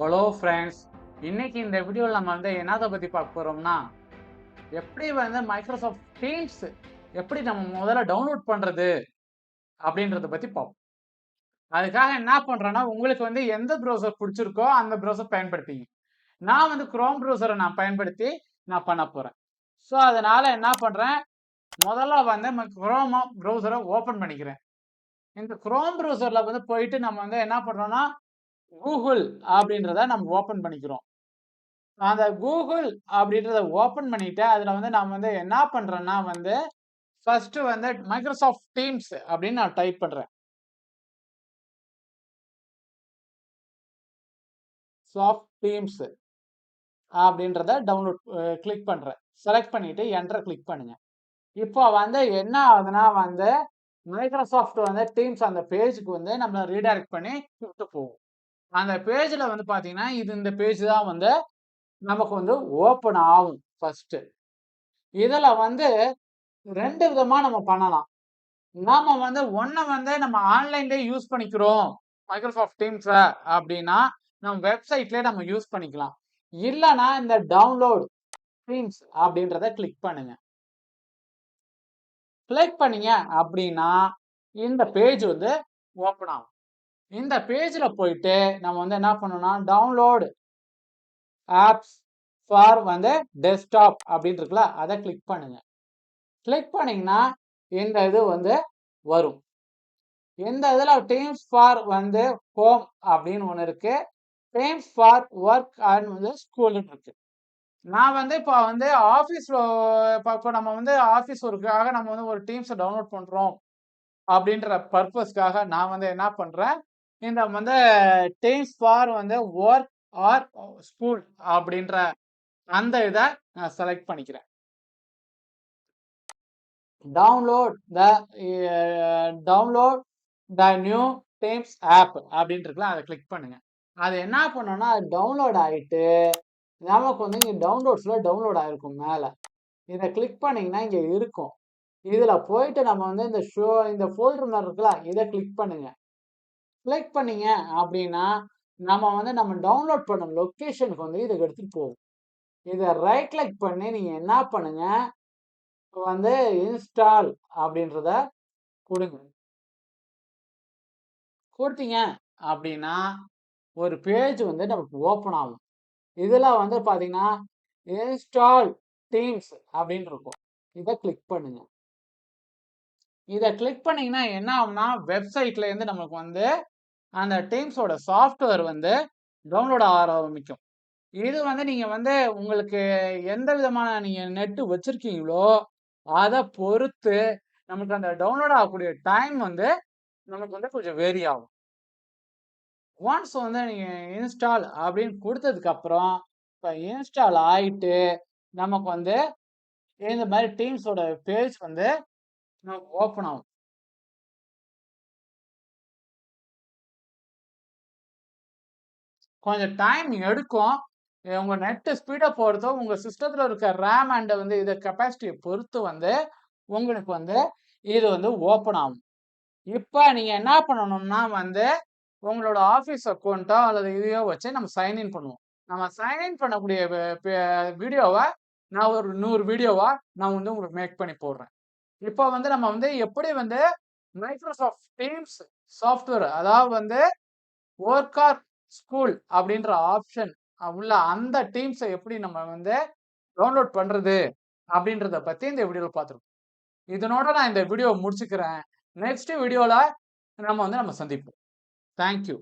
Hello friends, இன்னைக்கு இந்த வீடியோவில் நம்ம என்னத்தை பற்றி பார்க்க போகிறோம்னா, எப்படி மைக்ரோசாஃப்ட் டீம்ஸ் எப்படி நம்ம முதல்ல டவுன்லோட் பண்ணுறது அப்படின்றத பற்றி பார்ப்போம். அதுக்காக என்ன பண்ணுறேன்னா, உங்களுக்கு எந்த ப்ரௌசர் பிடிச்சிருக்கோ அந்த ப்ரௌசர் பயன்படுத்திங்க. நான் குரோம் ப்ரௌசரை நான் பயன்படுத்தி நான் பண்ண போகிறேன். ஸோ அதனால் என்ன பண்ணுறேன், முதல்ல குரோம் ப்ரௌசரை ஓப்பன் பண்ணிக்கிறேன். இந்த குரோம் ப்ரௌசரில் போயிட்டு நம்ம என்ன பண்ணுறோன்னா, கூகுள் அப்படின்றத நம்ம ஓப்பன் பண்ணிக்கிறோம். அந்த கூகுள் அப்படின்றத ஓப்பன் பண்ணிட்டு, அதுல நான் என்ன பண்றேன்னா ஃபர்ஸ்ட் மைக்ரோசாஃப்ட் டீம்ஸ் அப்படின்னு நான் டைப் பண்றேன். சாஃப்ட் டீம்ஸ் அப்படின்றத டவுன்லோட் கிளிக் பண்றேன். செலக்ட் பண்ணிட்டு என்டர் கிளிக் பண்ணுங்க. இப்போ என்ன ஆகுதுன்னா மைக்ரோசாஃப்ட் டீம்ஸ் அந்த பேஜுக்கு நம்மள ரீடைரக்ட் பண்ணி கூட்டு போகும். அந்த பேஜ்ல பாத்தீங்கன்னா, இந்த பேஜ் தான் நமக்கு ஓப்பன் ஆகும் ஃபர்ஸ்ட். இதுல 2 விதமா நம்ம பண்ணலாம். நாம ஒண்ண நம்ம ஆன்லைன்லயே யூஸ் பண்ணிக்கிறோம் மைக்ரோசாஃப்ட் டீம்ஸ அப்படின்னா, நம்ம வெப்சைட்லயே நம்ம யூஸ் பண்ணிக்கலாம். இல்லனா இந்த டவுன்லோட் டீம்ஸ் அப்படின்றத கிளிக் பண்ணுங்க. கிளிக் பண்ணீங்க அப்படின்னா, இந்த பேஜ் ஓப்பன் ஆகும். இந்த பேஜ்ல போயிட்டு நம்ம என்ன பண்ணணும்னா, டவுன்லோட் ஆப்ஸ் ஃபார் டெஸ்க்டாப் அப்படின்னு இருக்குல்ல, அதை கிளிக் பண்ணுங்க. கிளிக் பண்ணீங்கன்னா இந்த இது வரும். இந்த இதுல டீம்ஸ் ஃபார் ஹோம் அப்படின்னு ஒன்று இருக்கு. டீம்ஸ் ஃபார் ஒர்க் அண்ட் ஸ்கூல்னு இருக்கு. நான் இப்போ ஆஃபீஸ்ல இப்போ நம்ம ஆஃபீஸ் ஒர்க்காக நம்ம ஒரு டீம்ஸை டவுன்லோட் பண்றோம் அப்படின்ற பர்பஸ்க்காக நான் என்ன பண்றேன், இந்த Teams for work or school அப்படின்ற அந்த இதை நான் செலக்ட் பண்ணிக்கிறேன். Download the new Teams app அப்படின்னு இருக்குல்ல, அதை கிளிக் பண்ணுங்க. அது என்ன பண்ணோம்னா, அது டவுன்லோட் ஆகிட்டு நமக்கு இங்கே டவுன்லோட்ஸ்ல டவுன்லோட் ஆகிருக்கும் மேலே. இதை கிளிக் பண்ணிங்கன்னா இங்கே இருக்கும். இதில் போயிட்டு நம்ம இந்த ஃபோல்டர் மாதிரி இருக்குல்ல, இதை கிளிக் பண்ணுங்க. கிளிக் பண்ணீங்க அப்படின்னா நம்ம டவுன்லோட் பண்ண லொக்கேஷனுக்கு இதை எடுத்துகிட்டு போகும். இதை ரைட் கிளிக் பண்ணி நீங்கள் என்ன பண்ணுங்க, இன்ஸ்டால் அப்படின்றத கொடுங்க. கொடுத்தீங்க அப்படின்னா ஒரு பேஜ் நமக்கு ஓப்பன் ஆகும். இதுல பாத்தீங்கன்னா இன்ஸ்டால் டீம்ஸ் அப்படின்னு இருக்கும். இதை கிளிக் பண்ணுங்க. இதை கிளிக் பண்ணீங்கன்னா என்ன ஆகும்னா, வெப்சைட்ல இருந்து நமக்கு அந்த டீம்ஸோட சாஃப்ட்வேர் டவுன்லோட் ஆரம்பிக்கும். இது நீங்க உங்களுக்கு எந்த விதமான நீங்க நெட் வச்சிருக்கீங்களோ அதை பொறுத்து நமக்கு அந்த டவுன்லோட் ஆகக்கூடிய டைம் நமக்கு கொஞ்சம் வேரி ஆகும். ஒன்ஸ் நீங்க இன்ஸ்டால் அப்படின்னு கொடுத்ததுக்கு அப்புறம் இப்போ இன்ஸ்டால் ஆயிட்டு நமக்கு இந்த மாதிரி டீம்ஸோட பேஜ் நமக்கு ஓப்பன் ஆகும். கொஞ்சம் டைம் எடுக்கும். உங்க நெட் ஸ்பீடை பொறுத்தோ உங்க சிஸ்டத்துல இருக்க ரேம் அண்ட் இதை கெப்பாசிட்டியை பொறுத்து உங்களுக்கு இது ஓப்பன் ஆகும். இப்போ நீங்க என்ன பண்ணணும்னா உங்களோட ஆஃபீஸ் அக்கௌண்ட்டோ அல்லது இதையோ வச்சு நம்ம சைன்இன் பண்ணுவோம். நம்ம சைன்இன் பண்ணக்கூடிய வீடியோவை நான் ஒரு 100 வீடியோவா நான் உங்களுக்கு மேக் பண்ணி போடுறேன். இப்போ நம்ம எப்படி மைக்ரோசாஃப்ட் டீம்ஸ் சாஃப்ட்வேர், அதாவது ஒர்க் ஆர் ஸ்கூல் அப்படின்ற ஆப்ஷன் உள்ள அந்த டீம்ஸை எப்படி நம்ம டவுன்லோட் பண்றது அப்படின்றத பத்தி இந்த வீடியோவில் பார்த்துருக்கோம். இதனோட நான் இந்த வீடியோ முடிச்சுக்கிறேன். நெக்ஸ்ட் வீடியோல நம்ம சந்திப்போம். தேங்க்யூ.